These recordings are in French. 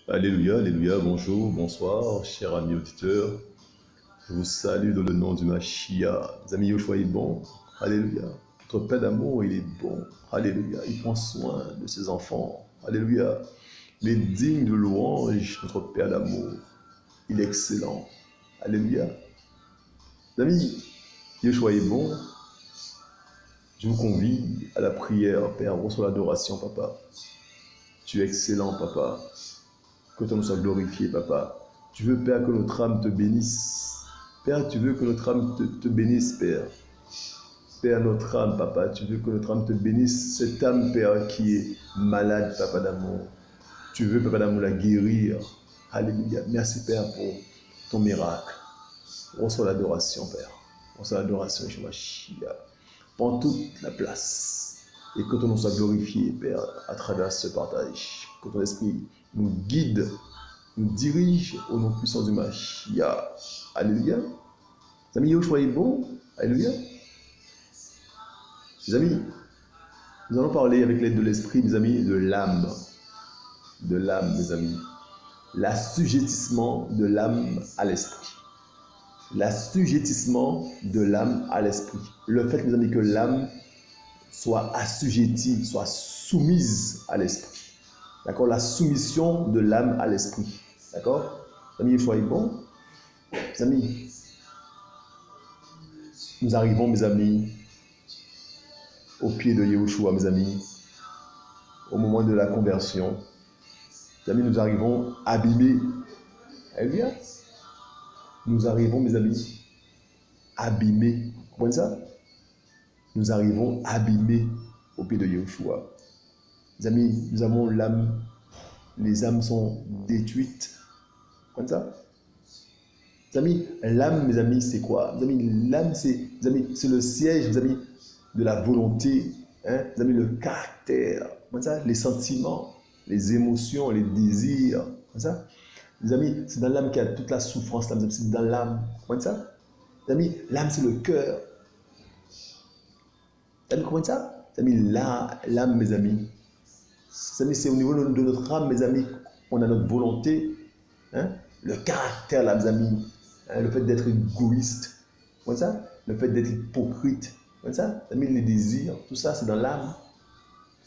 Alléluia, alléluia, bonjour, bonsoir, chers amis auditeurs. Je vous salue dans le nom du Machia. Les amis, Yoshua est bon. Alléluia. Notre Père d'amour, il est bon. Alléluia. Il prend soin de ses enfants. Alléluia. Il est digne de louange, notre Père d'amour. Il est excellent. Alléluia. Les amis, Yoshua est bon. Je vous convie à la prière, Père. Reçois l'adoration, Papa. Tu es excellent, Papa. Que ton nom soit glorifié, Papa. Tu veux, Père, que notre âme te bénisse. Père, tu veux que notre âme te bénisse, Père. Père, notre âme, Papa, tu veux que notre âme te bénisse. Cette âme, Père, qui est malade, Papa d'amour. Tu veux, Papa d'amour, la guérir. Alléluia. Merci, Père, pour ton miracle. Reçois l'adoration, Père. Reçois l'adoration, Shemashia. Prends toute la place. Et que ton nom soit glorifié, Père, à travers ce partage. Que ton esprit nous guide, nous dirige au nom puissant du Machia. Alléluia. Les amis, Yoshua est bon. Alléluia. Les amis, nous allons parler avec l'aide de l'esprit, mes amis, de l'âme. De l'âme, mes amis. L'assujettissement de l'âme à l'esprit. L'assujettissement de l'âme à l'esprit. Le fait, mes amis, que l'âme soit assujettie, soit soumise à l'esprit. D'accord? La soumission de l'âme à l'esprit. D'accord? Les amis, Yoshua est bon. Les amis, nous arrivons, mes amis, au pied de Yahushua, mes amis, au moment de la conversion. Mes amis, nous arrivons abîmés. Alléluia. Nous arrivons, mes amis, abîmés. Vous comprenez ça? Nous arrivons abîmés au pied de Yahushua. Mes amis, nous avons l'âme. Les âmes sont détruites. Vous comprenez ça? Mes amis, l'âme, mes amis, c'est quoi? Mes amis, l'âme, c'est le siège, mes amis, de la volonté. Hein? Mes amis, le caractère. Vous comprenez ça? Les sentiments, les émotions, les désirs. Vous comprenez ça? Les amis, c'est dans l'âme qu'il y a toute la souffrance. C'est dans l'âme. Vous comprenez ça? Les amis, l'âme, c'est le cœur. Vous comprenez ça? Les amis, l'âme, mes amis. Les amis, c'est au niveau de notre âme, mes amis, on a notre volonté. Hein? Le caractère, là, mes amis. Hein? Le fait d'être égoïste. Vous comprenez ça? Le fait d'être hypocrite. Vous comprenez ça? Les amis, les désirs, tout ça, c'est dans l'âme.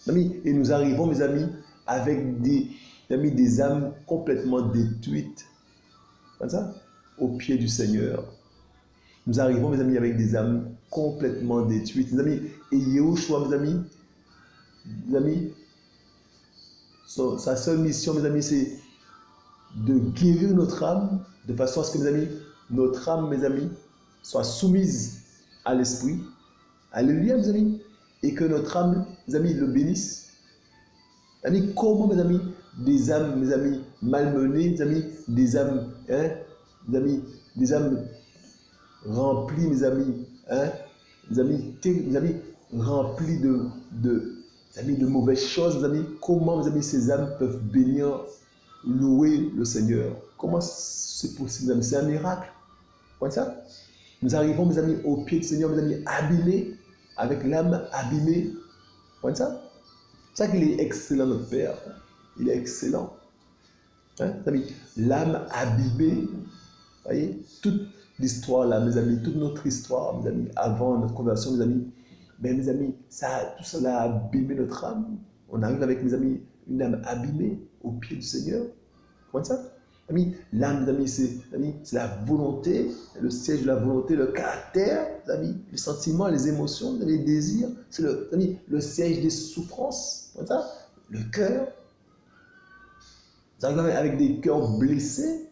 Amis, et nous arrivons, mes amis, avec des âmes complètement détruites, comme ça, au pied du Seigneur. Nous arrivons, mes amis, avec des âmes complètement détruites. Mes amis, et Yahushua, mes amis, sa seule mission, mes amis, c'est de guérir notre âme, de façon à ce que, mes amis, notre âme, mes amis, soit soumise à l'esprit. Alléluia, mes amis. Et que notre âme, mes amis, le bénisse. Amis, comment, mes amis, des âmes, mes amis, malmenées, mes amis, des âmes, hein, des âmes remplies, mes amis, hein, mes amis remplies de mauvaises choses, mes amis, comment, mes amis, ces âmes peuvent bénir, louer le Seigneur? Comment c'est possible, mes amis? C'est un miracle. Vous voyez ça? Nous arrivons, mes amis, au pied du Seigneur, mes amis, abîmés, avec l'âme abîmée. Vous voyez ça? C'est ça qu'il est excellent, notre Père. Il est excellent. Hein, mes amis, l'âme abîmée. Vous voyez, toute l'histoire là, mes amis, toute notre histoire, mes amis, avant notre conversion, mes amis, ben, mes amis, tout ça a abîmé notre âme. On arrive avec, mes amis, une âme abîmée au pied du Seigneur. Vous voyez ça? Amis, l'âme, mes amis, c'est la volonté, le siège de la volonté, le caractère, mes amis, les sentiments, les émotions, les désirs. C'est le siège des souffrances. Vous voyez ça? Le cœur. Vous arrivez avec des cœurs blessés.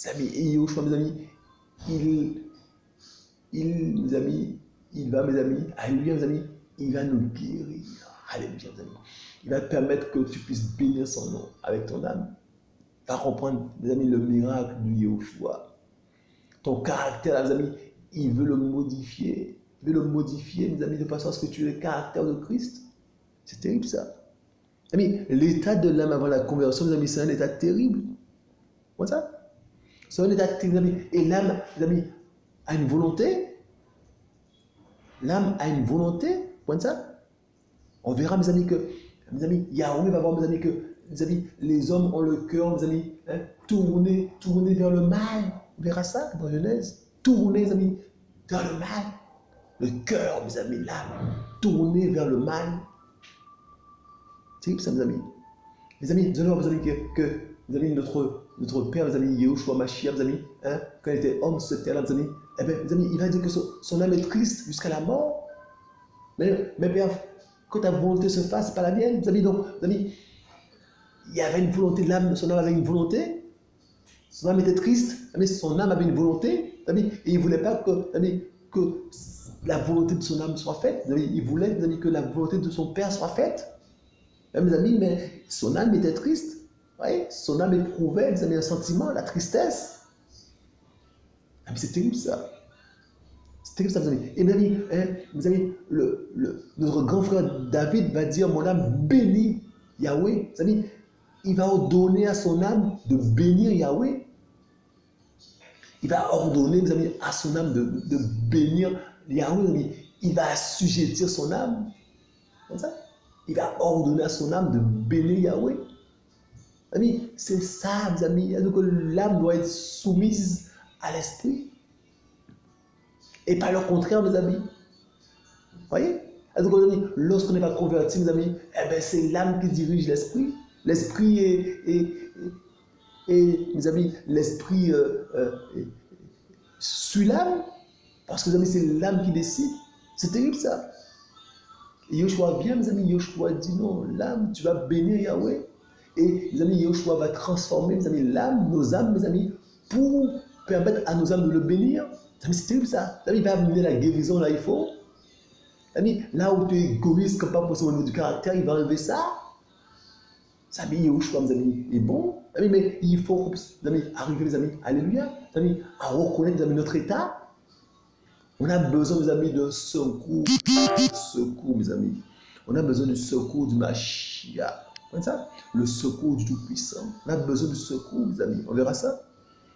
Mes amis, et Yahushua, mes amis, mes amis, il va, mes amis, alléluia, mes amis, il va nous guérir. Alléluia, mes amis. Il va permettre que tu puisses bénir son nom avec ton âme. Va comprendre, mes amis, le miracle du Yahushua. Ton caractère, mes amis, il veut le modifier. Il veut le modifier, mes amis, de façon à ce que tu aies le caractère de Christ. C'est terrible, ça. Amis, l'état de l'âme avant la conversion, mes amis, c'est un état terrible. Comment ça? C'est un état terrible, mes amis. Et l'âme, mes amis, a une volonté. L'âme a une volonté. Comment ça? On verra, mes amis, que, mes amis, Yahweh va voir, mes amis, que mes amis, les hommes ont le cœur, mes amis, hein, tourné vers le mal. On verra ça dans Genèse. Tourné, mes amis, vers le mal. Le cœur, mes amis, l'âme, tourné vers le mal. C'est ça, mes amis. Mes amis, nous allons voir, mes amis, que mes amis, notre Père, mes amis, Yahushua Mashiach, mes amis, hein, quand il était homme sur cette terre-là, mes amis, eh bien, mes amis, il va dire que son âme est triste jusqu'à la mort. Mais Père, quand ta volonté se fasse, c'est pas la mienne, mes amis. Donc, mes amis, il y avait une volonté de l'âme, son âme avait une volonté. Son âme était triste, mais son âme avait une volonté, mes amis, et il ne voulait pas que la volonté de son âme soit faite. Mes amis, il voulait, mes amis, que la volonté de son Père soit faite. Mes amis, mais son âme était triste. Oui, son âme éprouvait, mes amis, un sentiment, la tristesse. Ah, mais c'est terrible ça. C'est terrible ça, mes amis. Et mes amis, notre grand frère David va dire, mon âme bénit Yahweh. Mes amis, il va ordonner à son âme de bénir Yahweh. Il va ordonner, mes amis, à son âme de bénir Yahweh. Il va assujettir son âme. Comme ça. Il va ordonner à son âme de bénir Yahweh. Amis, c'est ça, mes amis. Donc l'âme doit être soumise à l'esprit. Et pas le contraire, mes amis. Vous voyez? Donc, lorsqu'on n'est pas converti, mes amis, eh ben, c'est l'âme qui dirige l'esprit. L'esprit mes amis, l'esprit suit l'âme. Parce que, mes amis, c'est l'âme qui décide. C'est terrible, ça. Et Yoshua vient, mes amis, Yoshua dit non, l'âme, tu vas bénir Yahweh. Et, mes amis, Yoshua va transformer, mes amis, l'âme, nos âmes, mes amis, pour permettre à nos âmes de le bénir. C'est terrible ça. Il va amener la guérison là, il faut. Là où tu es égoïste, comme pas possible au niveau du caractère, il va enlever ça. Ça dit, Yoshua, mes amis, est bon. Mais il faut, mes amis, arriver, mes amis, alléluia, mes amis, à reconnaître, mes amis, notre état. On a besoin, mes amis, d'un secours. Secours, mes amis. On a besoin du secours du Mashiach. Comme ça, le secours du Tout-Puissant. On a besoin du secours, mes amis. On verra ça.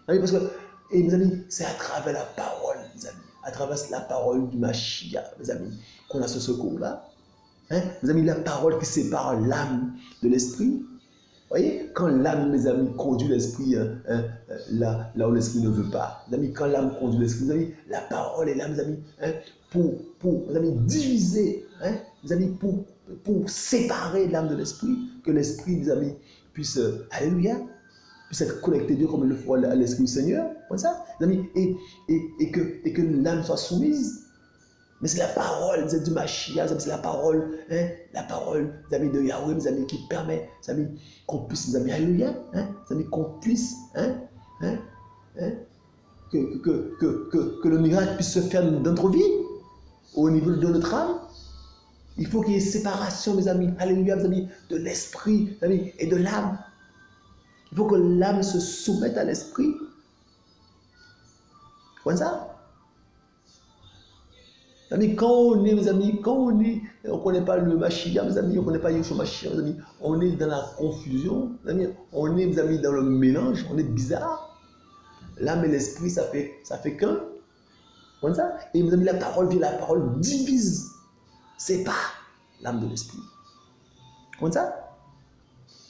Parce que, et mes amis, c'est à travers la parole, mes amis. À travers la parole du Mashiach, mes amis, qu'on a ce secours-là. Mes amis, la parole qui sépare l'âme de l'esprit. Vous voyez, quand l'âme, mes amis, conduit l'esprit là où l'esprit ne veut pas. Mes amis, quand l'âme conduit l'esprit, mes amis, la parole est là, mes amis, pour mes amis, diviser, mes amis, pour séparer l'âme de l'esprit, que l'esprit, mes amis, puisse, alléluia, puisse être connecté Dieu comme il le faut à l'esprit du Seigneur, comme ça, mes amis, et que l'âme soit soumise. Mais c'est la parole du Mashiach, c'est la parole, mes amis, de Yahweh, mes amis, qui permet, mes amis, qu'on puisse, mes amis, alléluia, mes amis, qu'on puisse, que le miracle puisse se faire dans notre vie, au niveau de notre âme. Il faut qu'il y ait séparation, mes amis, alléluia, mes amis, de l'esprit, mes amis, et de l'âme. Il faut que l'âme se soumette à l'esprit. Comme ça. Amis, quand on est, mes amis, on ne connaît pas le Mashiach, mes amis, on ne connaît pas Yeshua Mashiach, mes amis, on est dans la confusion, mes amis, on est, mes amis, dans le mélange, on est bizarre. L'âme et l'esprit, ça fait qu'un. Comme ça. Et mes amis, la parole divise, sépare l'âme de l'esprit. Comme ça.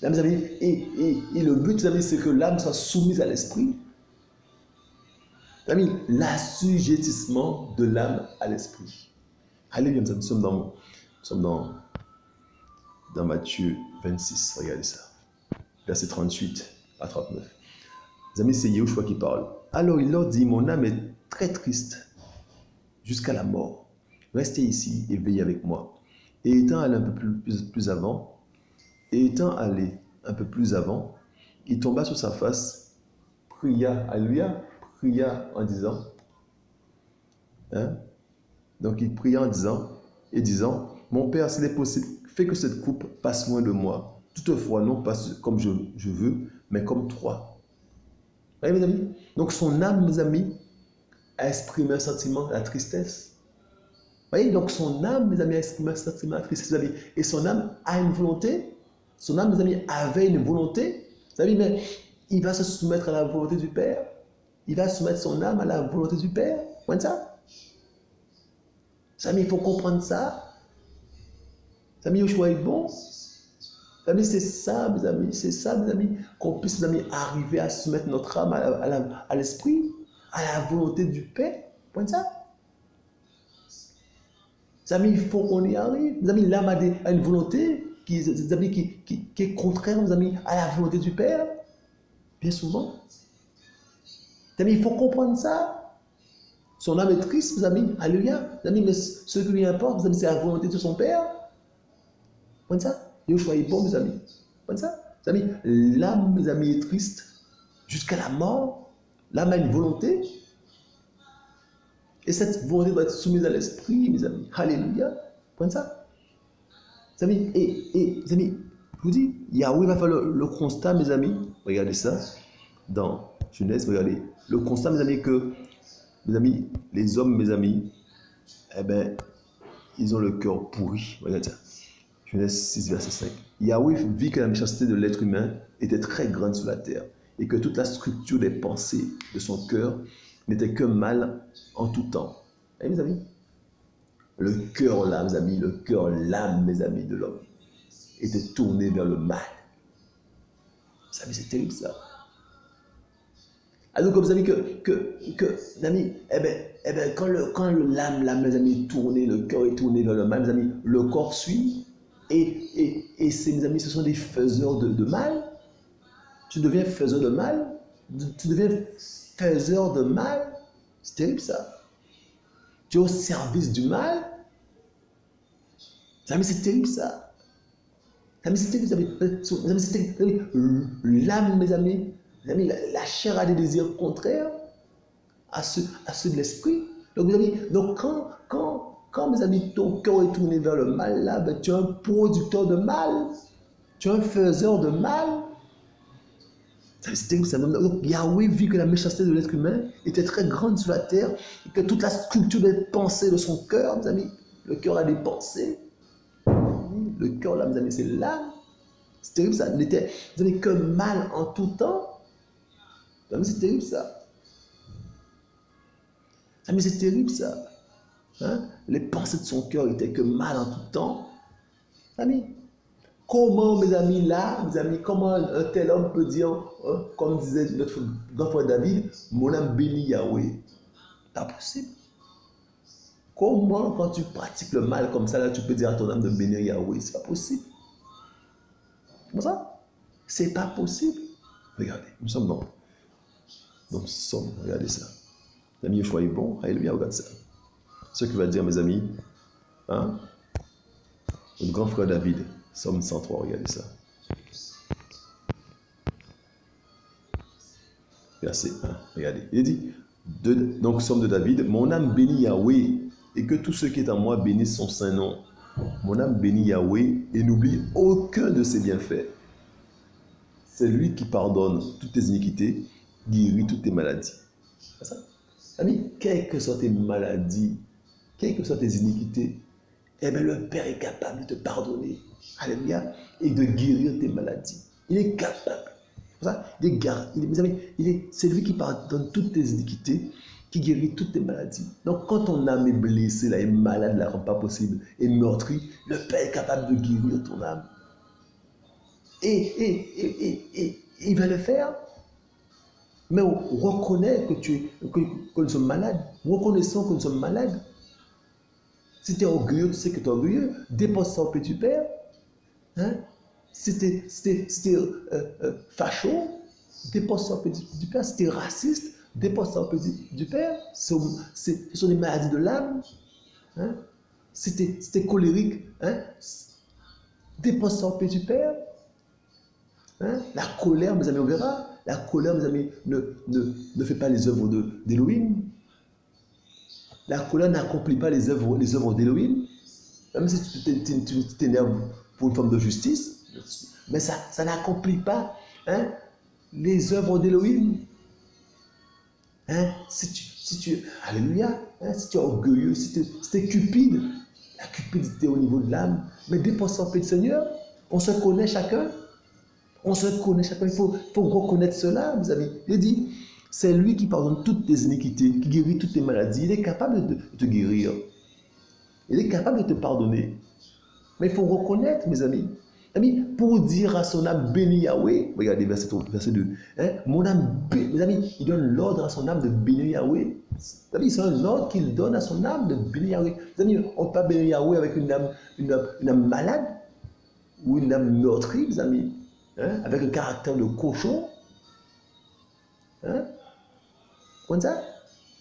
Là, mes amis, et le but, mes amis, c'est que l'âme soit soumise à l'esprit. Amis, l'assujettissement de l'âme à l'esprit. Alléluia, nous sommes dans Matthieu 26, regardez ça. Verset 38 à 39. Les amis, c'est Yahushua qui parle. Alors il leur dit, mon âme est très triste jusqu'à la mort. Restez ici et veillez avec moi. Et étant allé un peu plus avant, il tomba sur sa face, pria, alléluia, pria en disant, donc il pria en disant, mon Père, s'il est possible, fais que cette coupe passe loin de moi. Toutefois, non pas comme je veux, mais comme toi. Vous voyez, mes amis? Donc son âme, mes amis, a exprimé un sentiment, la tristesse. Vous voyez, donc son âme, mes amis, a exprimé un sentiment, la tristesse, mes amis. Et son âme a une volonté. Son âme, mes amis, avait une volonté. Vous savez, mais il va se soumettre à la volonté du Père. Il va soumettre son âme à la volonté du Père. Vous voyez ça? Mes amis, il faut comprendre ça. Mes amis, Yoshua est bon. Amis, c'est ça, mes amis, c'est ça, mes amis, qu'on puisse, mes amis, arriver à soumettre notre âme à l'esprit, à la volonté du Père. Point ça. Mes amis, il faut qu'on y arrive. Mes amis, l'âme a une volonté qui est contraire, mes amis, à la volonté du Père. Bien souvent. Mes amis, il faut comprendre ça. Son âme est triste, mes amis. Alléluia. Mes amis, mais ce qui lui importe, mes amis, c'est la volonté de son Père. Point ça. Et soyez bon, mes amis. Point ça. Mes amis, l'âme, mes amis, est triste jusqu'à la mort. L'âme a une volonté. Et cette volonté doit être soumise à l'esprit, mes amis. Alléluia. Point ça. Mes amis, mes amis, je vous dis, Yahweh va faire le constat, mes amis. Regardez ça. Dans Genèse, regardez. Le constat, mes amis, que, mes amis, les hommes, mes amis, eh ben, ils ont le cœur pourri. Regardez ça. Genèse 6, verset 5. Yahweh vit que la méchanceté de l'être humain était très grande sur la terre et que toute la structure des pensées de son cœur n'était que mal en tout temps. Et mes amis, le cœur là, mes amis, le cœur, l'âme, mes amis, de l'homme était tourné vers le mal. Vous savez, c'est terrible ça. Alors, comme vous savez mes amis, quand l'âme, mes amis, est tournée, le cœur est tourné vers le mal, mes amis, le corps suit. Et mes amis, ce sont des faiseurs de mal. Tu deviens faiseur de mal. Tu deviens faiseur de mal. C'est terrible ça. Tu es au service du mal. Mes amis, c'est terrible ça. Mes amis, c'est terrible. Mes amis, c'est terrible. L'âme, mes amis, la chair a des désirs contraires à ceux de l'esprit. Donc, mes amis, quand, mes amis, ton cœur est tourné vers le mal, là, ben, tu es un producteur de mal. Tu es un faiseur de mal. C'est terrible ça. Donc, Yahweh vit que la méchanceté de l'être humain était très grande sur la terre et que toute la structure des pensées de son cœur, mes amis, le cœur a des pensées. Le cœur, là, mes amis, c'est l'âme. C'est terrible ça. Il n'était, mes amis, que mal en tout temps. Mes amis, c'est terrible ça. Mes amis, c'est terrible ça. Hein? Les pensées de son cœur étaient que mal en tout temps. Amis, comment, mes amis, là, mes amis, comment un tel homme peut dire, comme disait notre grand frère David, mon âme bénit Yahweh? Pas possible. Comment, quand tu pratiques le mal comme ça, là, tu peux dire à ton âme de bénir Yahweh? C'est pas possible. Comment ça? C'est pas possible. Regardez, nous sommes dans le somme, regardez ça. Les amis, Yoshua est bon, alléluia, regarde ça. Ce qui va dire, mes amis, hein? Notre grand frère David, Somme 103, regardez ça. Verset 1, regardez. Il dit, donc Somme de David, mon âme bénit Yahweh, et que tout ce qui est en moi bénisse son saint nom. Mon âme bénit Yahweh, et n'oublie aucun de ses bienfaits. C'est lui qui pardonne toutes tes iniquités, guérit toutes tes maladies. C'est ça? Amis, quelles que soient tes maladies, quelles que soient tes iniquités, eh bien, le Père est capable de te pardonner. Alléluia. Et de guérir tes maladies. Il est capable. C'est lui qui pardonne toutes tes iniquités, qui guérit toutes tes maladies. Donc, quand ton âme est blessée, là, est malade, la rend pas possible, est meurtrie, le Père est capable de guérir ton âme. Et il va le faire. Mais on reconnaît que nous sommes malades. Reconnaissons que nous sommes malades. Si tu es orgueilleux, tu sais que tu es orgueilleux. Dépose ça au pied du Père. Hein? Si tu es facho, dépose ça au pied du Père. Si tu es raciste, dépose ça au pied du Père. Ce sont des maladies de l'âme. Hein? Si tu es colérique, hein? Dépose ça au pied du Père. Hein? La colère, mes amis, on verra. La colère, mes amis, ne fait pas les œuvres d'Élohim. La colère n'accomplit pas les œuvres d'Élohim. Même si tu t'énerves pour une forme de justice, mais ça n'accomplit pas, hein, les œuvres d'Élohim. Hein? Alléluia, hein, si tu es orgueilleux, si tu es cupide, la cupidité au niveau de l'âme, mais dépose ça au pied du Seigneur. On se connaît chacun. On se connaît chacun. Il faut reconnaître cela, mes amis. Il dit, c'est lui qui pardonne toutes tes iniquités, qui guérit toutes tes maladies. Il est capable de te guérir. Il est capable de te pardonner. Mais il faut reconnaître, mes amis. Amis, pour dire à son âme, bénis Yahweh, regardez verset 2, hein, mon âme, mes amis, il donne l'ordre à son âme de bénir Yahweh. C'est un ordre qu'il donne à son âme de bénir Yahweh. Mes amis, on ne peut pas bénir Yahweh avec une âme malade ou une âme meurtrie, mes amis, hein, avec un caractère de cochon. Hein? Comme ça?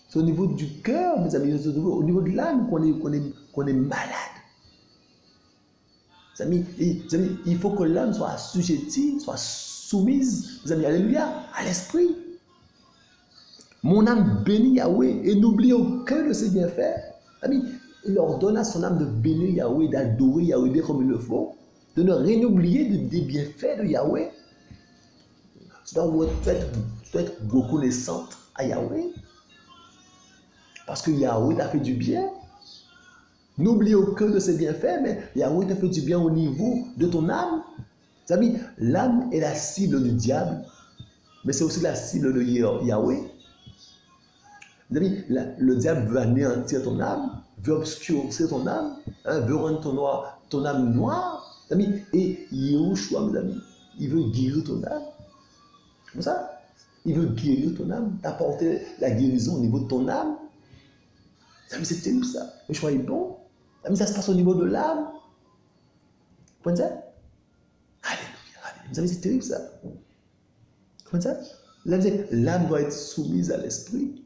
C'est au niveau du cœur, mes amis, au niveau de l'âme qu'on est malade. Mes amis, il faut que l'âme soit assujettie, soit soumise, mes amis, alléluia, à l'esprit. Mon âme bénit Yahweh et n'oublie aucun de ses bienfaits. Amis, il ordonne à son âme de bénir Yahweh, d'adorer Yahweh comme il le faut, de ne rien oublier des bienfaits de Yahweh. Tu dois être reconnaissante à Yahweh. Parce que Yahweh t'a fait du bien. N'oublie aucun de ses bienfaits, mais Yahweh t'a fait du bien au niveau de ton âme. Vous savez, l'âme est la cible du diable, mais c'est aussi la cible de Yahweh. Vous savez, le diable veut anéantir ton âme, veut obscurcir ton âme, hein, veut rendre ton âme noire. Vous savez, et Yahushua, mes amis, il veut guérir ton âme. C'est comme ça. Il veut guérir ton âme, t'apporter la guérison au niveau de ton âme. C'est terrible ça. Le choix est bon. Ça se passe au niveau de l'âme. Vous comprenez ça? Alléluia. C'est terrible ça. Vous comprenez ça? L'âme doit être soumise à l'esprit.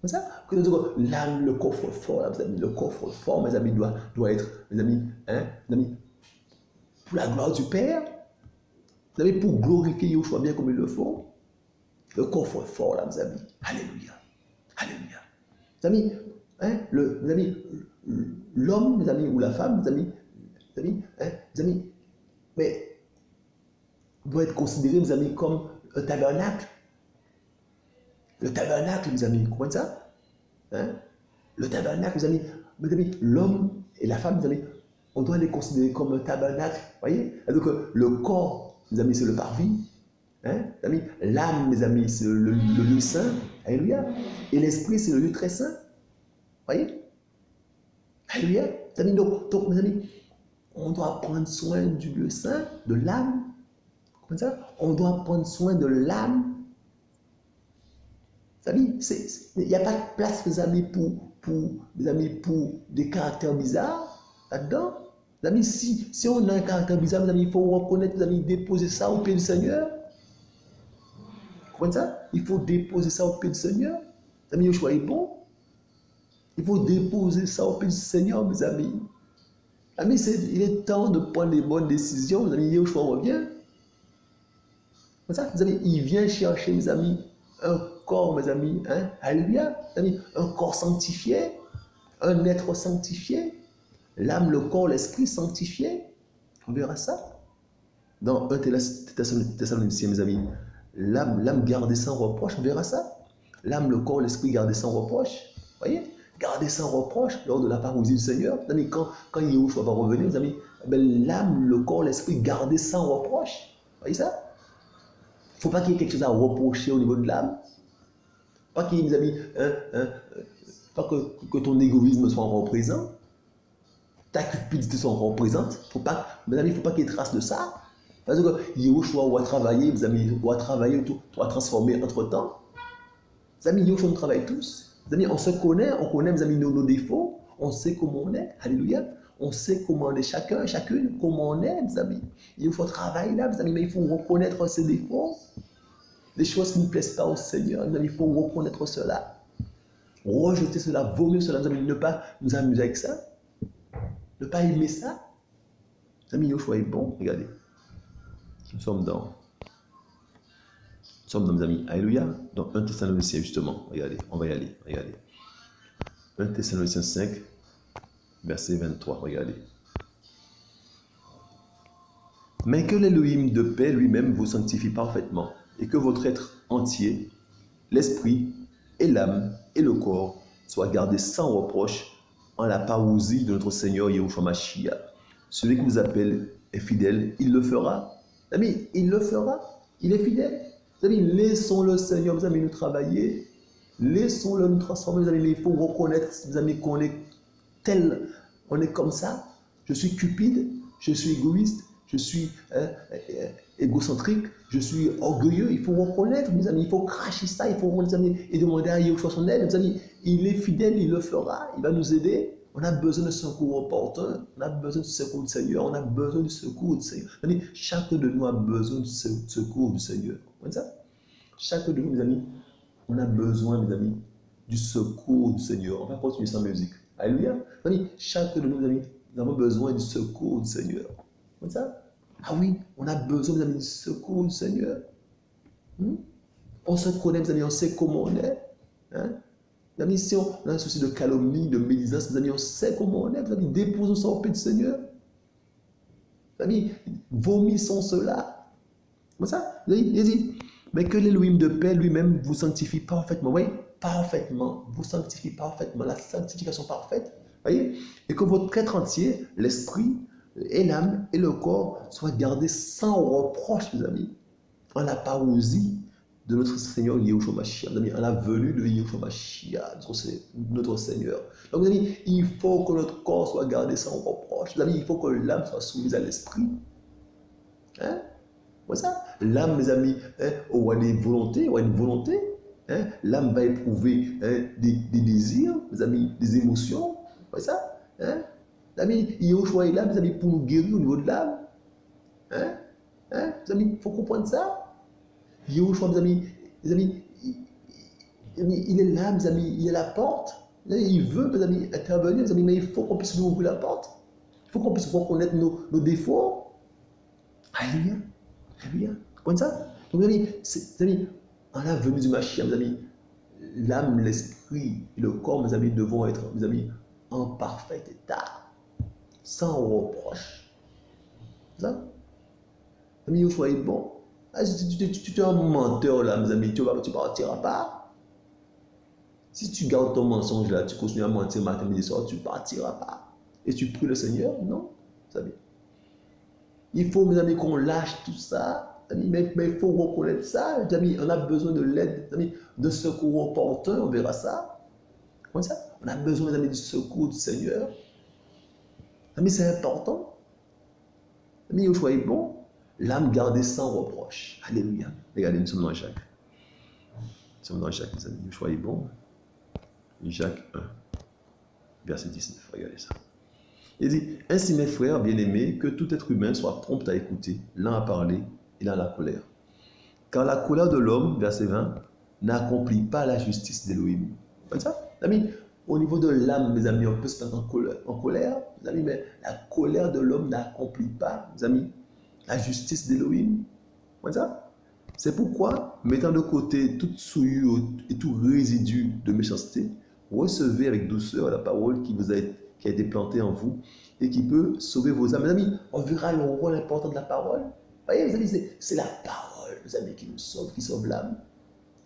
Vous comprenez ça? L'âme, le coffre fort, le coffre fort, mes amis, doit être, mes amis, pour la gloire du Père. Vous savez, pour glorifier Yahushua bien comme il le faut. Le coffre fort, là, mes amis. Alléluia. Alléluia. Mes amis, l'homme, mes amis, ou la femme, mes amis, mais doit être considéré, mes amis, comme un tabernacle. Le tabernacle, mes amis, vous comprenez ça? Hein? Le tabernacle, mes amis, l'homme et la femme, mes amis, on doit les considérer comme un tabernacle. Vous voyez? Donc, le corps, mes amis, c'est le parvis. Hein? L'âme, mes amis, c'est le lieu saint. Alléluia. Et l'esprit, c'est le lieu très saint. Vous voyez? Alléluia. Donc, mes amis, on doit prendre soin du lieu saint, de l'âme. Comme ça, on doit prendre soin de l'âme. Vous savez, il n'y a pas de place, mes amis, pour des caractères bizarres là-dedans. Mes amis, si on a un caractère bizarre, mes amis, il faut reconnaître, mes amis, déposer ça au pied du Seigneur. Vous comprenez ça? Il faut déposer ça au pied du Seigneur. Mes amis, Yahushua est bon. Il faut déposer ça au pied du Seigneur, mes amis. Amis, il est temps de prendre les bonnes décisions. Mes amis, Yahushua revient. Comme ça, mes amis, il vient chercher, mes amis, un corps, mes amis, hein? Alléluia, mes amis, un corps sanctifié, un être sanctifié, l'âme, le corps, l'esprit sanctifié. On verra ça dans 1 Thessaloniciens, mes amis. L'âme gardée sans reproche, on verra ça. L'âme, le corps, l'esprit gardés sans reproche. Vous voyez? Gardés sans reproche lors de la parousie du Seigneur. Mes amis, quand Yahushua va revenir, mes amis, l'âme, le corps, l'esprit gardés sans reproche. Vous voyez ça? Il ne faut pas qu'il y ait quelque chose à reprocher au niveau de l'âme. Pas qu'il y ait, mes amis, pas que ton égoïsme soit représent. Ta cupidité soit représente. Mes amis, il ne faut pas qu'il y ait trace de ça. Parce que Yahushua va travailler, mes amis, va travailler, va transformer entre-temps. Mes amis, Yahushua nous travaille tous. Mes amis, on se connaît, mes amis, nos défauts. On sait comment on est. Alléluia. On sait comment on est chacune, comment on est, mes amis. Il faut travailler là, mes amis, mais il faut reconnaître ses défauts. Des choses qui ne plaisent pas au Seigneur, mes amis, il faut reconnaître cela. Rejeter cela, vomir cela, mes amis, ne pas nous amuser avec ça. Ne pas aimer ça. Mes amis, Yahushua est bon, regardez. Nous sommes dans, mes amis, alléluia, dans 1 Thessaloniciens, justement. Regardez, on va y aller, regardez. 1 Thessaloniciens 5, verset 23, regardez. Mais que l'Élohim de paix lui-même vous sanctifie parfaitement, et que votre être entier, l'esprit et l'âme et le corps, soient gardés sans reproche en la parousie de notre Seigneur Yahushua Mashiach. Celui qui nous appelle est fidèle, il le fera. Amis, il le fera, il est fidèle. Amis, laissons le Seigneur, mes amis, nous travailler. Laissons-le nous transformer, mes amis. Mais il faut reconnaître, mes amis, qu'on est tel, on est comme ça. Je suis cupide, je suis égoïste, je suis égocentrique, je suis orgueilleux. Il faut reconnaître, mes amis, il faut cracher ça, il faut, mes amis, et demander à Yahushua son aide. Mes amis, il est fidèle, il le fera, il va nous aider. On a besoin de secours opportun, on a besoin du secours du Seigneur, on a besoin du secours du Seigneur. Mes amis, chacun de nous a besoin du secours du Seigneur. Vous voyez ça? Chacun de nous, mes amis, on a besoin, mes amis, du secours du Seigneur. On va continuer sans musique. Alléluia. Mes amis, chacun de nous, mes amis, nous avons besoin du secours du Seigneur. Vous voyez ça? Ah oui, on a besoin, mes amis, du secours du Seigneur. On se connaît, mes amis, on sait comment on est. Hein? Mes amis, si on a un souci de calomnie, de médisance, mes amis, on sait comment on est. Mes amis, déposons ça au pied du Seigneur. Mes amis, vomissons cela. Comme ça, il dit, mais que l'Élohim de paix lui-même vous sanctifie parfaitement. Oui, parfaitement. Vous sanctifie parfaitement. La sanctification parfaite. Voyez? Et que votre être entier, l'esprit, et l'âme et le corps soient gardés sans reproche, mes amis, en la parousie de notre Seigneur Yahushua Mashiach, en la venue de Yahushua Mashiach, notre Seigneur. Donc, mes amis, il faut que notre corps soit gardé sans reproche. Mes amis, il faut que l'âme soit soumise à l'esprit. Hein? C'est ça. L'âme, mes amis, aura des volontés, aura une volonté. Hein? L'âme va éprouver des désirs, mes amis, des émotions. C'est ça. Hein? Mes amis, Yahushua est là, mes amis, pour nous guérir au niveau de l'âme. Hein? Hein? Mes amis, il faut comprendre ça. Yahushua, mes amis, il est là, mes amis, il est à la porte. Il veut, mes amis, intervenir, mes amis, mais il faut qu'on puisse nous ouvrir la porte. Il faut qu'on puisse reconnaître nos défauts. Alléluia. Alléluia. Vous comprenez ça? Donc, mes amis, en la venue du Mashiach, mes amis, l'âme, l'esprit et le corps, mes amis, devront être, mes amis, en parfait état, sans reproche. C'est ça? Mes amis, Yahushua est bon. Ah, si tu es un menteur là, mes amis, tu ne partiras pas. Si tu gardes ton mensonge là, tu continues à mentir matin, midi, soir, tu ne partiras pas. Et tu pries le Seigneur, non? Vous savez. Il faut, mes amis, qu'on lâche tout ça. Mais il faut reconnaître ça. Mes amis, on a besoin de l'aide, de secours opportun, on verra ça. Comment ça? On a besoin, mes amis, du secours du Seigneur. Mes amis, c'est important. Mes amis, Yahushua est bon. L'âme gardée sans reproche. Alléluia. Regardez, nous sommes dans Jacques. Nous sommes dans Jacques, mes amis. Yahushua est bon. Jacques 1, verset 19. Regardez ça. Il dit, ainsi mes frères bien-aimés, que tout être humain soit prompt à écouter, lent à parler et lent à la colère. Car la colère de l'homme, verset 20, n'accomplit pas la justice d'Élohim. Comme ça, amis, au niveau de l'âme, mes amis, on peut se mettre en colère, mes amis, mais la colère de l'homme n'accomplit pas, mes amis, la justice d'Élohim. Comme ça. C'est pourquoi, mettant de côté toute souillure et tout résidu de méchanceté, recevez avec douceur la parole qui a été plantée en vous et qui peut sauver vos âmes. Mes amis, on verra le rôle important de la parole. Vous voyez, mes amis, c'est la parole, mes amis, qui nous sauve, qui sauve l'âme.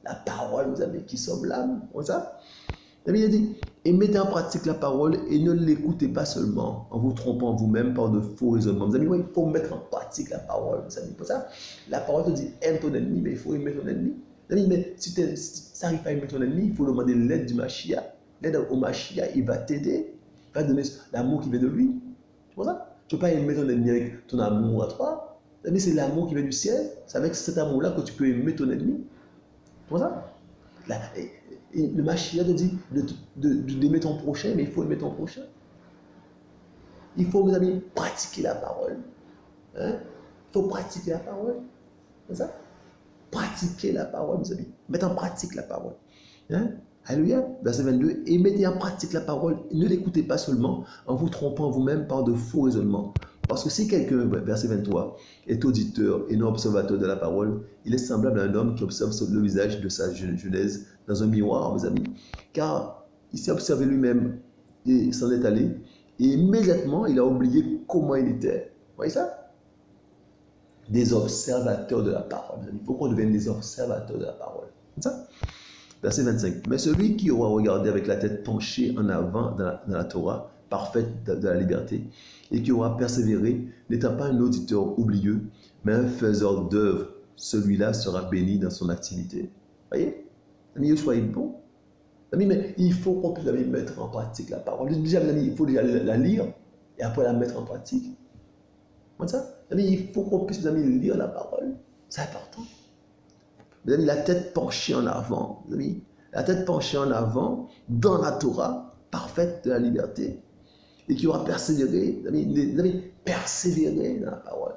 La parole, mes amis, qui sauve l'âme. Comme ça. Il a dit, et mettez en pratique la parole et ne l'écoutez pas seulement en vous trompant vous-même par de faux raisonnements. Mes amis, oui, il faut mettre en pratique la parole. Mes amis. Pour ça, la parole te dit, aime ton ennemi, mais il faut aimer ton ennemi. Mes amis, mais si tu n'arrives pas à aimer ton ennemi, il faut demander l'aide du Mashiach. L'aide au Mashiach, il va t'aider. Il va te donner l'amour qui vient de lui. C'est pour ça. Tu ne peux pas aimer ton ennemi avec ton amour à toi. Mes amis, c'est l'amour qui vient du ciel. C'est avec cet amour-là que tu peux aimer ton ennemi. C'est pour ça. Et le Mashiach te dit d'aimer ton prochain, mais il faut aimer ton prochain. Il faut, mes amis, pratiquer la parole. Hein? Il faut pratiquer la parole. C'est ça? Pratiquer la parole, mes amis. Mettre en pratique la parole. Hein? Alléluia. Verset 22. Et mettez en pratique la parole. Ne l'écoutez pas seulement en vous trompant vous-même par de faux raisonnements. Parce que si quelqu'un, verset 23, est auditeur et non observateur de la parole, il est semblable à un homme qui observe le visage de sa genèse dans un miroir, mes amis. Car il s'est observé lui-même et s'en est allé. Et immédiatement, il a oublié comment il était. Vous voyez ça? Des observateurs de la parole. Il faut qu'on devienne des observateurs de la parole. C'est ça? Verset 25. Mais celui qui aura regardé avec la tête penchée en avant dans la Torah, parfaite de la liberté, et qui aura persévéré, n'étant pas un auditeur oublieux, mais un faiseur d'œuvres, celui-là sera béni dans son activité. Vous voyez? Ami, Yahushua est bon. Ami, mais il faut qu'on puisse mettre en pratique la parole. Déjà, il faut déjà la lire et après la mettre en pratique. Comme ça. Mes amis, il faut qu'on puisse, mes amis, lire la parole. C'est important. Mes amis, la tête penchée en avant. Mes amis, la tête penchée en avant dans la Torah parfaite de la liberté. Et qui aura persévéré, mes amis, persévérer dans la parole.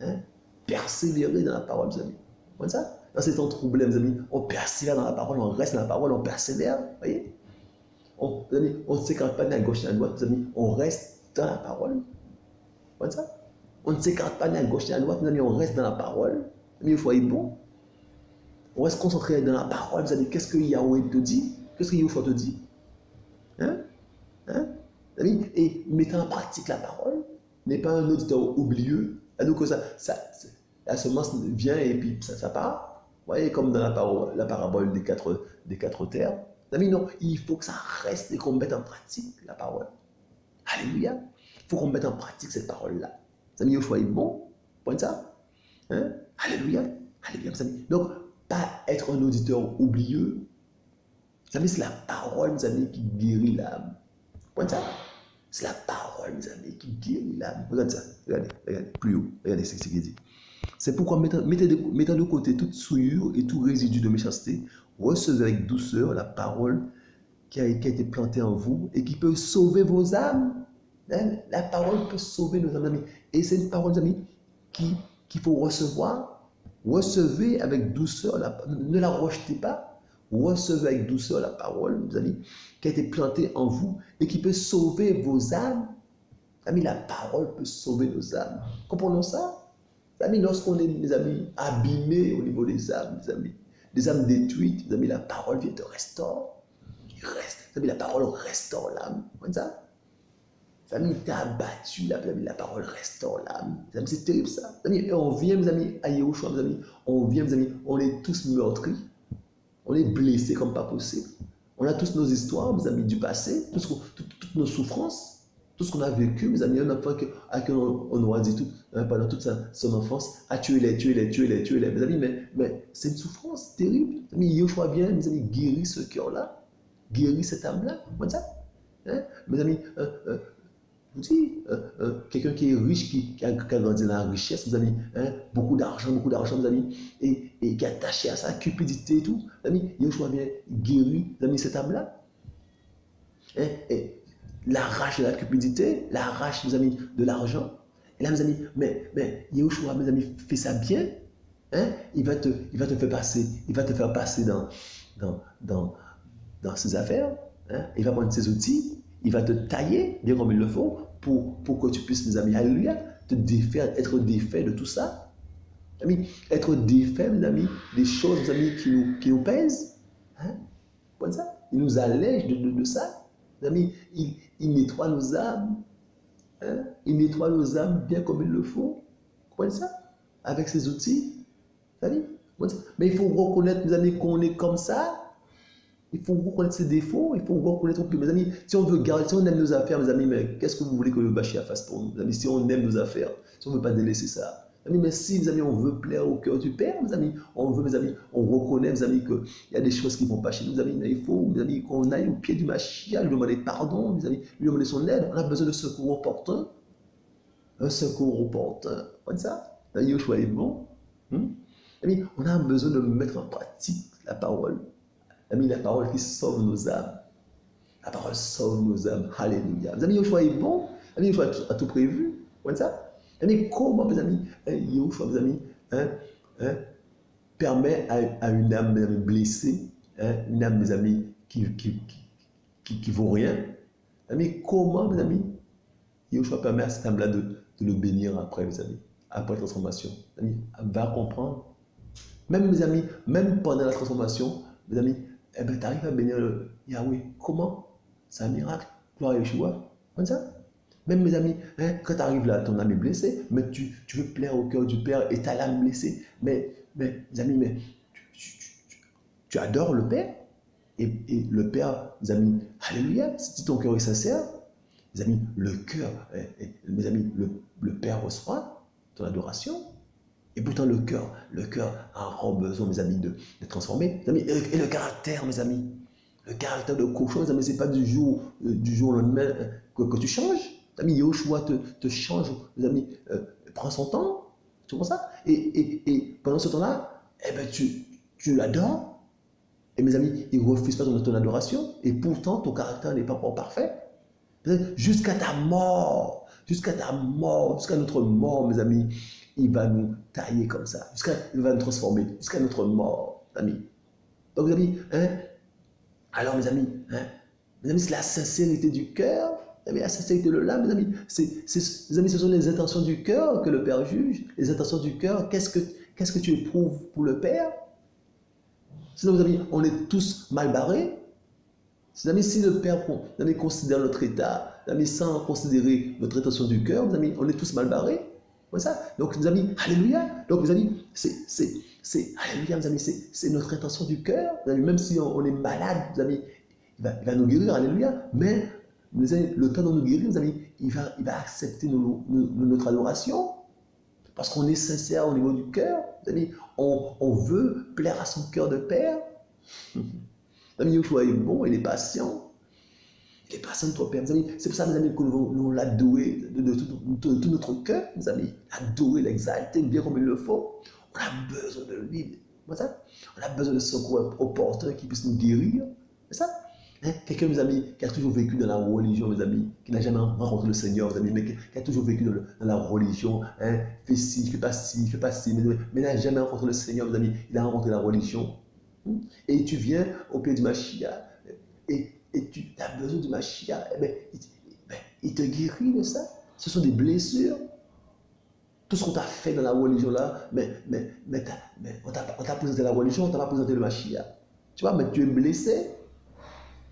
Hein? Persévérer dans la parole, mes amis. Comme ça. Dans ces temps troublés, mes amis, on persévère dans la parole, on reste dans la parole, on persévère. Vous voyez? On ne s'écarte pas ni à gauche ni à droite, mes amis, on reste dans la parole. Comme ça. On ne s'écarte pas ni à gauche ni à droite, mes amis, on reste dans la parole. Mes amis, il faut être bon. On reste concentré dans la parole, mes amis. Qu'est-ce que Yahweh te dit? Qu'est-ce que Yahushua te dit? Hein? Hein? Amis, et mettant en pratique la parole, n'est pas un auditeur oublieux. Donc la semence vient et puis ça part. Vous voyez, comme dans la parabole des quatre terres. Amis, non, il faut que ça reste et qu'on mette en pratique la parole. Alléluia. Il faut qu'on mette en pratique cette parole-là. Amis, il faut être bon. Point ça. Hein? Alléluia. Alléluia, mes amis. Donc, pas être un auditeur oublieux. Amis, c'est la parole, mes amis, qui guérit l'âme. Point ça. C'est la parole, mes amis, qui guérit l'âme. Regardez ça. Regardez, plus haut. Regardez ce qu'il dit. C'est pourquoi, mettant de côté toute souillure et tout résidu de méchanceté, recevez avec douceur la parole qui a été plantée en vous et qui peut sauver vos âmes. La parole peut sauver nos âmes, amis. Et c'est une parole, amis, qu'il faut recevoir. Recevez avec douceur, ne la rejetez pas. Recevez avec douceur la parole, mes amis, qui a été plantée en vous et qui peut sauver vos âmes. Amis, la parole peut sauver nos âmes. Comprenons ça? Amis, lorsqu'on est, mes amis, abîmés au niveau des âmes, mes amis, des âmes détruites, mes amis, la parole vient te restaurer. Mes amis, la parole restaure l'âme. Comme ça? Mes amis, t'es abattu, la parole restaure l'âme. Mes amis, c'est terrible ça. Mes amis, et on vient, mes amis, à Yahushua, mes amis, on vient, mes amis, on est tous meurtris. On est blessés comme pas possible. On a tous nos histoires, mes amis, du passé, toutes nos souffrances. Tout ce qu'on a vécu, mes amis, un enfant à qui on aura dit pendant toute son enfance, tuez-les. Mes amis, mais c'est une souffrance terrible. Mes amis, Yahushua vient, mes amis, guérit ce cœur-là, guérit cette âme-là. Comment ça? Hein? Mes amis, je vous dis, quelqu'un qui est riche, qui a grandi dans la richesse, mes amis, hein? Beaucoup d'argent, mes amis, et qui est attaché à sa cupidité et tout. Mes amis, Yahushua vient guérir, mes amis, cette âme-là. Hein? Et l'arrache de la cupidité, l'arrache, mes amis, de l'argent. Et là, mes amis, mais Yahushua, mes amis, fait ça bien. Hein? Il va te faire passer dans ses affaires. Hein? Il va prendre ses outils. Il va te tailler bien comme il le faut pour que tu puisses, mes amis, alléluia, te défaire, être défait de tout ça. Amis, être défait, mes amis, des choses, mes amis, qui nous pèsent. Hein? Comme ça. Il nous allège de ça. Mes amis, il nettoie nos âmes. Hein? Il nettoie nos âmes bien comme il le faut. Vous comprenez ça? Avec ses outils. Mais il faut reconnaître, mes amis, qu'on est comme ça. Il faut reconnaître ses défauts. Il faut reconnaître que, mes amis, si on veut garder, si on aime nos affaires, mes amis, mais qu'est-ce que vous voulez que le Bachia fasse pour nous? Mes amis, si on aime nos affaires, si on ne veut pas délaisser ça. Mes amis, mais si, mes amis, on veut plaire au cœur du Père, mes amis, mes amis, on reconnaît, mes amis, qu'il y a des choses qui ne vont pas chez nous, mes amis, mais il faut, mes amis, qu'on aille au pied du Machia, lui demander pardon, mes amis, lui demander son aide. On a besoin de secours opportun. Un secours opportun. Comme ça? Yahushua est bon. Amis, on a besoin de mettre en pratique la parole. Amis, la parole qui sauve nos âmes. La parole sauve nos âmes. Alléluia. Mes amis, Yahushua est bon. Amis, Yahushua a tout prévu. Comme ça? Amis, comment, mes amis, Yahushua, mes amis, permet à une âme, mes amis, blessée, une âme, mes amis, qui vaut rien. Amis, comment, mes amis, Yahushua permet à cette âme-là de le bénir après, mes amis, après la transformation. Amis, va comprendre. Même, mes amis, même pendant la transformation, mes amis, tu arrives à bénir le Yahweh. Comment? C'est un miracle. Gloire à Yeshua. Comme ça? Même, mes amis, quand tu arrives là, ton âme est blessée, mais tu veux plaire au cœur du Père et ta l'âme blessée. Mais, mes amis, tu adores le Père. Et le Père, mes amis, alléluia, si ton cœur est sincère, mes amis, le cœur, mes amis, le Père reçoit ton adoration. Et pourtant, le cœur a encore besoin, mes amis, de transformer. Mes amis, et le caractère, mes amis. Le caractère de cochon, mes amis, ce n'est pas du jour au lendemain que tu changes. Mes amis, Yahushua te change, mes amis, prend son temps, tu vois ça? Et pendant ce temps-là, eh ben, tu l'adores. Et mes amis, il ne refuse pas ton adoration. Et pourtant, ton caractère n'est pas encore parfait. Jusqu'à ta mort, jusqu'à ta mort, jusqu'à notre mort, mes amis, il va nous tailler comme ça. Il va nous transformer, jusqu'à notre mort, amis. Donc, mes amis, hein, alors, mes amis, c'est la sincérité du cœur. La sincérité de l'âme, mes amis. Mes amis, ce sont les intentions du cœur que le Père juge. Les intentions du cœur, qu'est-ce que tu éprouves pour le Père? Sinon, mes amis, on est tous mal barrés. Mes amis, si le Père considère notre état, mes amis, sans considérer notre intention du cœur, mes amis, on est tous mal barrés. Comme ça. Donc, mes amis, alléluia. Donc, mes amis, alléluia, mes amis, c'est notre intention du cœur. Même si on est malade, mes amis, il va nous guérir, alléluia. Mais, mes amis, le temps de nous guérir, mes amis, il va accepter notre adoration. Parce qu'on est sincère au niveau du cœur. Mes amis, on veut plaire à son cœur de Père. Mes amis, Yoshua est bon, il est patient. Il est patient de ton Père. Mes amis, c'est pour ça, mes amis, que nous l'adorer de tout notre cœur, mes amis. L'adorer, l'exalter bien comme il le faut. On a besoin de lui. On a besoin de secours opportun qui puisse nous guérir. C'est ça? Quelqu'un, mes amis, qui a toujours vécu dans la religion, mes amis, qui n'a jamais rencontré le Seigneur, mes amis, mais qui a toujours vécu dans la religion, fait ci, fait pas ci, mais n'a jamais rencontré le Seigneur, mes amis, il a rencontré la religion. Et tu viens au pied du Mashiach, et tu as besoin du Mashiach, il te guérit de ça. Ce sont des blessures. Tout ce qu'on t'a fait dans la religion là, on t'a présenté la religion, on t'a pas présenté le Mashiach. Tu vois, mais tu es blessé.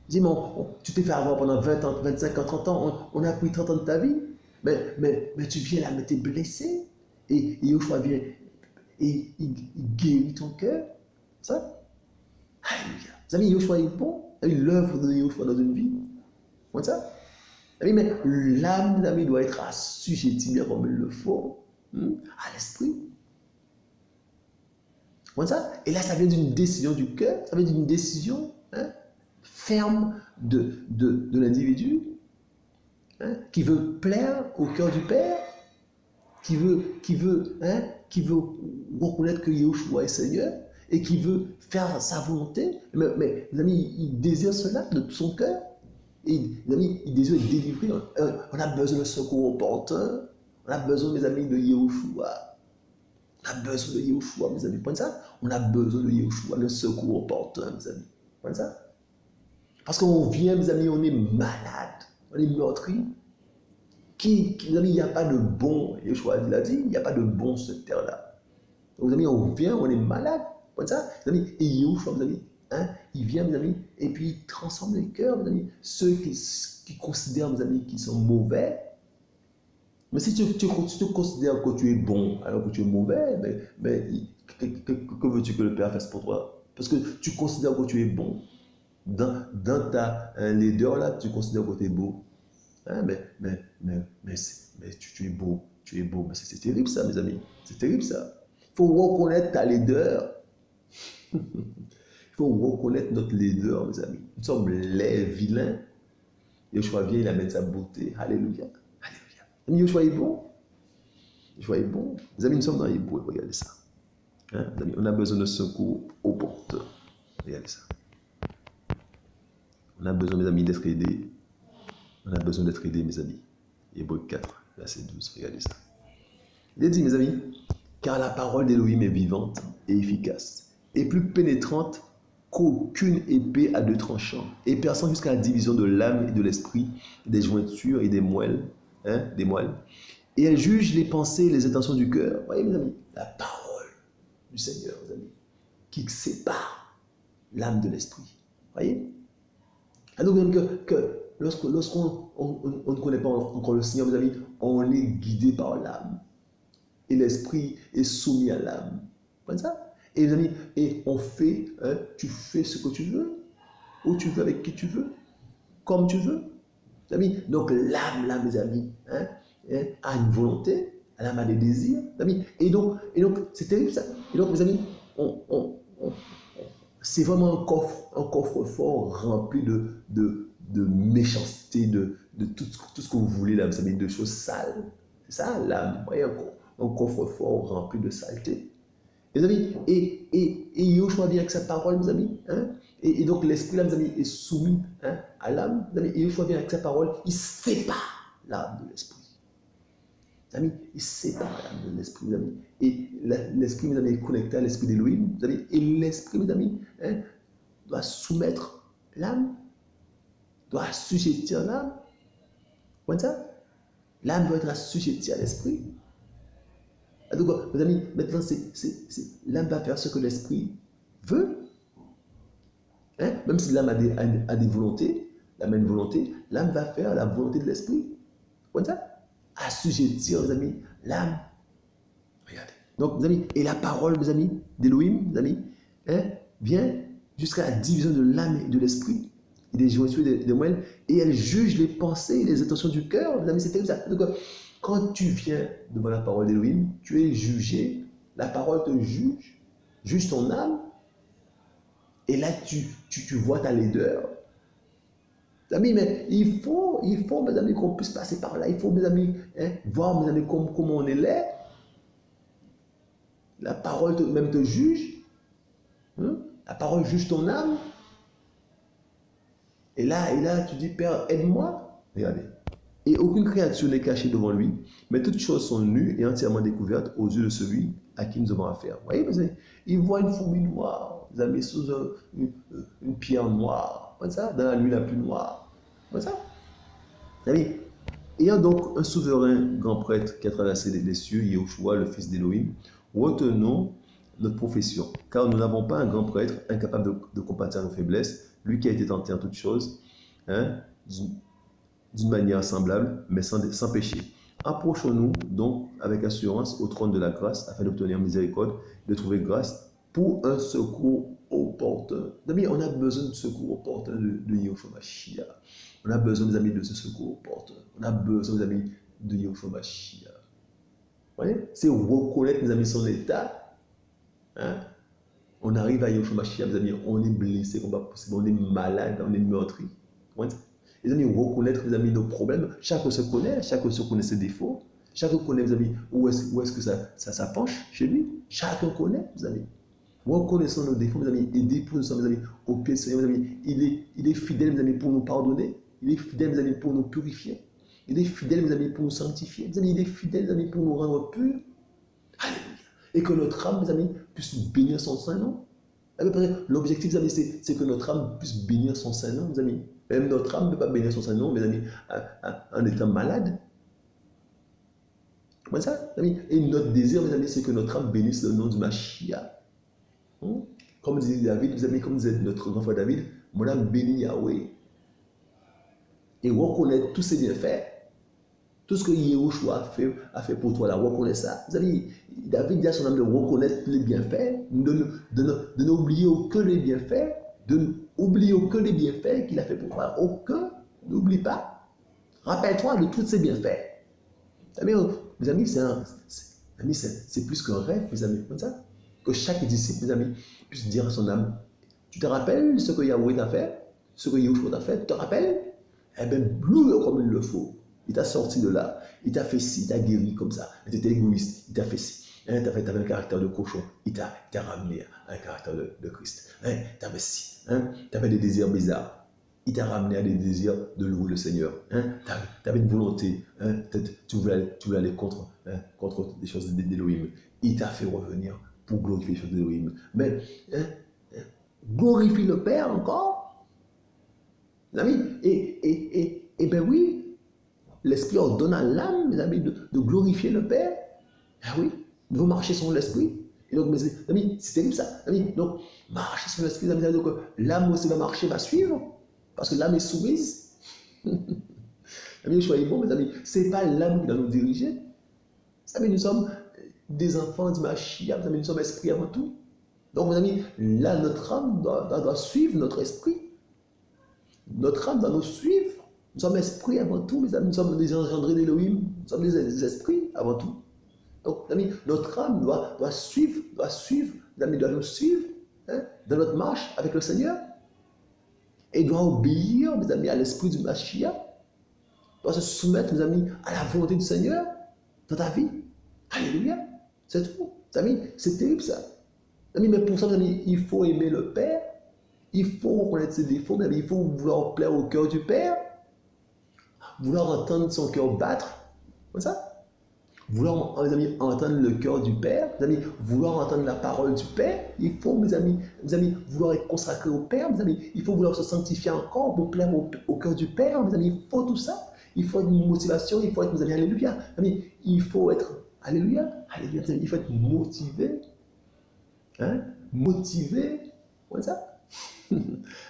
Dis-moi, tu t'es fait avoir pendant 20 ans, 25 ans, 30 ans, on a pris 30 ans de ta vie, mais tu viens là, mais tu es blessé. Et Yoshua vient, et il guérit ton cœur. Ça? Alléluia. Vous avez Yoshua est bon. L'œuvre de Yoshua dans une vie. Comment ça? Mais l'âme, mes amis, doit être assujettie bien comme il le faut à l'esprit. Comment ça? Et là, ça vient d'une décision du cœur, ça vient d'une décision ferme de l'individu qui veut plaire au cœur du Père, qui veut reconnaître que Yoshua est Seigneur et qui veut faire sa volonté. Mais les amis, il désire cela de tout son cœur. Et les amis, il désire être délivré. On a besoin de secours opportun. On a besoin, mes amis, de Yoshua. On a besoin de Yoshua, mes amis. Prenez ça. On a besoin de Yoshua, le secours opportun, mes amis. Prenez ça. Parce qu'on vient, mes amis, on est malade. On est meurtri. Mes amis, il n'y a pas de bon. Yoshua l'a dit, il n'y a pas de bon sur cette terre-là. Donc, mes amis, on vient, on est malade. Prenez ça. Mes amis, et Yoshua, mes amis, il vient, mes amis, et puis il transforme les cœurs, mes amis. Ceux qui considèrent, mes amis, qui sont mauvais. Mais si tu considères que tu es bon alors que tu es mauvais, que veux-tu que le Père fasse pour toi? Parce que tu considères que tu es bon. Dans ta laideur là, tu considères que tu es beau. Mais tu es beau. Tu es beau. Mais c'est terrible ça, mes amis. C'est terrible ça. Il faut reconnaître ta laideur. Il faut reconnaître notre laideur, mes amis. Nous sommes les vilains. Yoshua vient, il amène sa beauté. Alléluia. Alléluia. Yoshua est bon. Yoshua est bon. Mes amis, nous sommes dans Hébreu. Regardez ça. Mes amis, on a besoin de secours opportun. Regardez ça. On a besoin, mes amis, d'être aidés. On a besoin d'être aidés, mes amis. Hébreu 4, verset 12. Regardez ça. Il est dit, mes amis, car la parole d'Élohim est vivante et efficace, et plus pénétrante qu'aucune épée à deux tranchants, et perçant jusqu'à la division de l'âme et de l'esprit, des jointures et des moelles, et elle juge les pensées et les intentions du cœur. Voyez, mes amis, la parole du Seigneur, mes amis, qui sépare l'âme de l'esprit. Voyez? Alors même que lorsqu'on ne connaît pas encore le Seigneur, mes amis, on est guidé par l'âme. Et l'esprit est soumis à l'âme. Comme ça. Et les amis, et tu fais ce que tu veux, où tu veux, avec qui tu veux, comme tu veux. Amis, donc l'âme, là, mes amis, a une volonté, l'âme a des désirs. Amis, et donc c'est terrible ça. Et donc, mes amis, c'est vraiment un coffre-fort rempli de méchanceté, de tout ce que vous voulez, là, vous savez, de choses sales. C'est ça, l'âme. Vous voyez, un un coffre-fort rempli de saleté. Mes amis, et Yoshua vient avec sa parole, mes amis. Hein? Et donc l'esprit, là, mes amis, est soumis hein, à l'âme. Mes amis, et Yoshua vient avec sa parole, il sépare l'âme de l'esprit. Mes amis, il sépare l'âme de l'esprit, mes amis. Et l'esprit, mes amis, est connecté à l'esprit d'Élohim, mes amis. Et l'esprit, mes amis, hein, doit soumettre l'âme, doit assujettir l'âme. Vous voyez ça? L'âme doit être assujettie à l'esprit. Donc, mes amis, maintenant, l'âme va faire ce que l'esprit veut. Hein? Même si l'âme a des volontés, l'âme a une volonté, l'âme va faire la volonté de l'esprit. Vous voyez ça? Assujettir, mes amis, l'âme. Regardez. Donc, mes amis, et la parole, mes amis, d'Élohim, mes amis, hein, vient jusqu'à la division de l'âme et de l'esprit, et des jointures et des moelles, et elle juge les pensées et les intentions du cœur. Mes amis, c'est comme ça. Donc, quand tu viens devant la parole d'Élohim, tu es jugé, la parole te juge ton âme, et là, tu vois ta laideur. Mes amis, mais il faut, mes amis, qu'on puisse passer par là. Il faut, mes amis, hein, voir, mes amis, comment on est laid. La parole même te juge. Hein? La parole juge ton âme. Et là, tu dis, Père, aide-moi. Regardez. Et aucune créature n'est cachée devant lui, mais toutes choses sont nues et entièrement découvertes aux yeux de celui à qui nous avons affaire. Vous voyez, il voit une fourmi noire, vous avez sous une pierre noire, comme ça, dans la nuit la plus noire. Comme ça. Amis, ayant donc un souverain grand prêtre qui a traversé les cieux, Yahushua, le fils d'Élohim, retenons notre profession, car nous n'avons pas un grand prêtre incapable de compatir à nos faiblesses, lui qui a été tenté en toutes choses, hein, d'une manière semblable, mais sans péché. Approchons-nous donc avec assurance au trône de la grâce afin d'obtenir miséricorde, de trouver grâce pour un secours opportun. Amis, on a besoin de secours opportun de Yahushua Mashiach. On a besoin, mes amis, de ce secours opportun. On a besoin, mes amis, de Yahushua Mashiach. Vous voyez? C'est reconnaître, mes amis, son état. Hein? On arrive à Yahushua Mashiach, mes amis, on est blessé, on est malade, on est meurtri. Vous voyez? Les amis, reconnaître, mes amis, nos problèmes. Chacun se connaît ses défauts. Chacun connaît, mes amis, où est-ce que ça penche chez lui. Chacun connaît, mes amis. Reconnaissons nos défauts, mes amis, et déposons, mes amis, au pied du Seigneur, mes amis. Il est fidèle, mes amis, pour nous pardonner. Il est fidèle, mes amis, pour nous purifier. Il est fidèle, mes amis, pour nous sanctifier. Mes amis, il est fidèle, mes amis, pour nous rendre purs. Alléluia. Et que notre âme, mes amis, puisse bénir son Saint-Nom. L'objectif, mes amis, c'est que notre âme puisse bénir son Saint-Nom, mes amis. Même notre âme ne peut pas bénir son Saint-Nom, mes amis, en étant malade. Comment ça, mes amis? Et notre désir, mes amis, c'est que notre âme bénisse le nom du Mashiach. Comme disait David, mes amis, comme disait notre grand frère David, mon âme bénit Yahweh. Et reconnaître tous ses bienfaits. Tout ce que Yahushua a fait pour toi, là, reconnais ça. Vous savez, David dit à son âme de reconnaître les bienfaits, de n'oublier aucun des bienfaits, qu'il a fait pour toi. Aucun, n'oublie pas. Rappelle-toi de tous ses bienfaits. Mes amis, c'est plus qu'un rêve, mes amis, comme ça. Que chaque disciple, mes amis, puisse dire à son âme, tu te rappelles ce que Yahweh t'a fait, ce que Yahushua t'a fait, tu te rappelles? Eh bien, loue-le comme il le faut. Il t'a sorti de là, il t'a fait ci, il t'a guéri comme ça. Tu étais égoïste, il t'a fait ci. Hein, tu avais un caractère de cochon, il t'a ramené à un caractère de Christ. Hein, tu avais ci, hein, tu avais des désirs bizarres, il t'a ramené à des désirs de louer le Seigneur. Hein, tu avais une volonté, hein, tu voulais aller contre les choses d'Élohim. Il t'a fait revenir pour glorifier les choses d'Élohim. Mais glorifie le Père encore. Amis, et ben oui, l'Esprit ordonne à l'âme, mes amis, de glorifier le Père. Ah oui, il faut marcher sur l'Esprit. Et donc, mes amis, c'est terrible ça. Amis, donc, marcher sur l'Esprit, mes amis, donc l'âme aussi va marcher, va suivre. Parce que l'âme est soumise. Amis, soyez bons, mes amis. Ce n'est pas l'âme qui doit nous diriger. Vous savez, nous sommes des enfants du Mashiach, mes amis, nous sommes esprits avant tout. Donc, mes amis, là, notre âme doit suivre notre esprit. Notre âme doit nous suivre. Nous sommes esprits avant tout, mes amis. Nous sommes des engendrés d'Élohim. Nous sommes des esprits avant tout. Donc, mes amis, notre âme doit suivre, mes amis, doit nous suivre hein, dans notre marche avec le Seigneur. Et doit obéir, mes amis, à l'esprit du Mashiach. Doit se soumettre, mes amis, à la volonté du Seigneur dans ta vie. Alléluia. C'est tout. Amis, c'est terrible ça. Amis, mais pour ça, amis, il faut aimer le Père. Il faut reconnaître ses défauts. Amis, il faut vouloir plaire au cœur du Père. Vouloir entendre son cœur battre. Comme ça. Vouloir, mes amis, entendre le cœur du Père, mes amis, vouloir entendre la parole du Père, il faut, mes amis, vouloir être consacré au Père, mes amis, il faut vouloir se sanctifier encore pour plaire au cœur du Père, mes amis, il faut tout ça. Il faut une motivation, il faut être, mes amis, alléluia. Amis, il faut être, alléluia, alléluia, mes amis, il faut être motivé, hein, motivé, comme ça.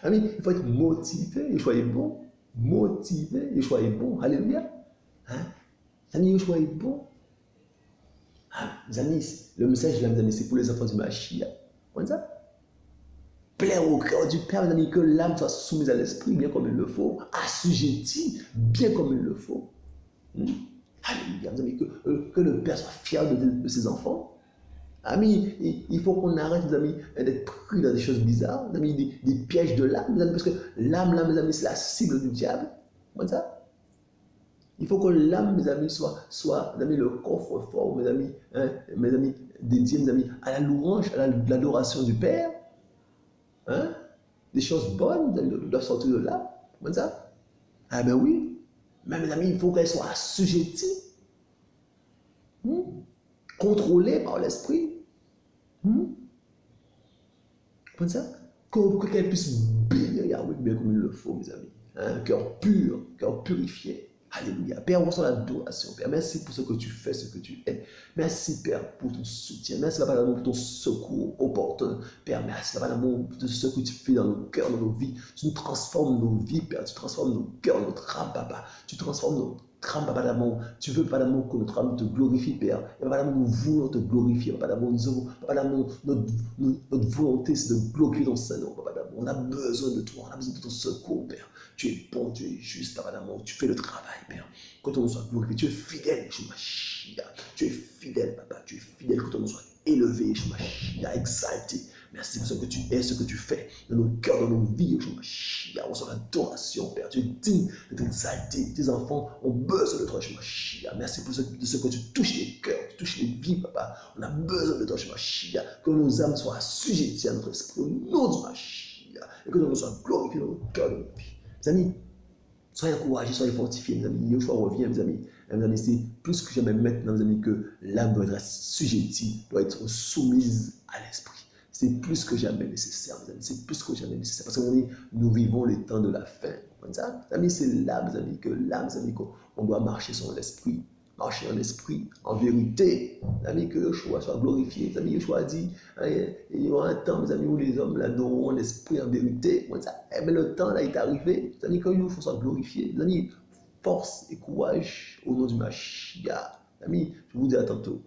Amis, il faut être motivé, Yeshua est bon, motivé, Yeshua est bon, alléluia. Hein? Amis, Yeshua est bon. Ah, mes amis, le message là, mes amis, c'est pour les enfants du Mashiach. Comme ça. Plaire au cœur du Père, mes amis, que l'âme soit soumise à l'esprit bien comme il le faut, assujettie bien comme il le faut. Alléluia, mes amis, que le Père soit fier de ses enfants. Amis, il faut qu'on arrête, mes amis, d'être pris dans des choses bizarres, mes amis, des pièges de l'âme, mes amis, parce que l'âme, là, mes amis, c'est la cible du diable. Comme ça. Il faut que l'âme, mes amis, soit mes amis, le coffre-fort, mes amis, dédié, mes amis, à la louange, à l'adoration du Père. Hein? Des choses bonnes doivent sortir de là. Comme ça. Ah ben oui. Mais mes amis, il faut qu'elles soient assujetties. Contrôlées par l'esprit. Comme ça. Qu'elles puissent bénir Yahweh bien comme il le faut, mes amis. Un cœur pur, cœur purifié. Alléluia. Père, on reçoit l'adoration. Père, merci pour ce que tu fais, ce que tu es. Merci, Père, pour ton soutien. Merci, Papa, d'amour, pour ton secours opportun. Père, merci, Papa, d'amour, pour ce que tu fais dans nos cœurs, dans nos vies. Tu nous transformes nos vies, Père. Tu transformes nos cœurs, notre âme, Papa. Tu transformes notre âme, Papa d'amour. Tu veux, Papa d'amour, que notre âme te glorifie, Père. Et Papa d'amour, nous voulons te glorifier. Papa d'amour, Papa d'amour, notre volonté, c'est de glorifier ton Saint-Nom, Papa d'amour. On a besoin de toi. On a besoin de ton secours, Père. Tu es bon, tu es juste, Papa d'amour. Tu fais le travail, Père. Que ton nom soit glorifié. Tu es fidèle, Shemashia. Tu es fidèle, Papa. Tu es fidèle. Que ton nom soit élevé, Shemashia, exalté. Merci pour ce que tu es, ce que tu fais dans nos cœurs, dans nos vies, Shemashia. On reçoit l'adoration, Père. Tu es digne d'être exalté. Tes enfants ont besoin de toi, Shemashia. Merci pour ce que tu touches les cœurs, tu touches les vies, Papa. On a besoin de toi, Shemashia. Que nos âmes soient assujetties à notre esprit au nom du Machia. Et que ton nom soit glorifié dans nos cœurs, dans nos vies. Mes amis, soyez encouragés, soyez fortifiés, mes amis. Yeshua revient, mes amis. Mes amis, c'est plus que jamais maintenant, mes amis, que l'âme doit être assujettie, doit être soumise à l'esprit. C'est plus que jamais nécessaire, mes amis. C'est plus que jamais nécessaire. Parce que nous vivons les temps de la fin. Mes amis, c'est là, mes amis, mes amis, qu'on doit marcher sur l'esprit. Marcher en esprit, en vérité. Mes amis, que Yeshua soit glorifié. Mes amis, Yeshua a dit, il y aura un temps, mes amis, où les hommes l'adoreront en esprit, en vérité. Mais le temps là est arrivé. Mes amis, que Yeshua soit glorifié. Mes amis, force et courage au nom du Mashiach. Mes amis, je vous dis à tantôt.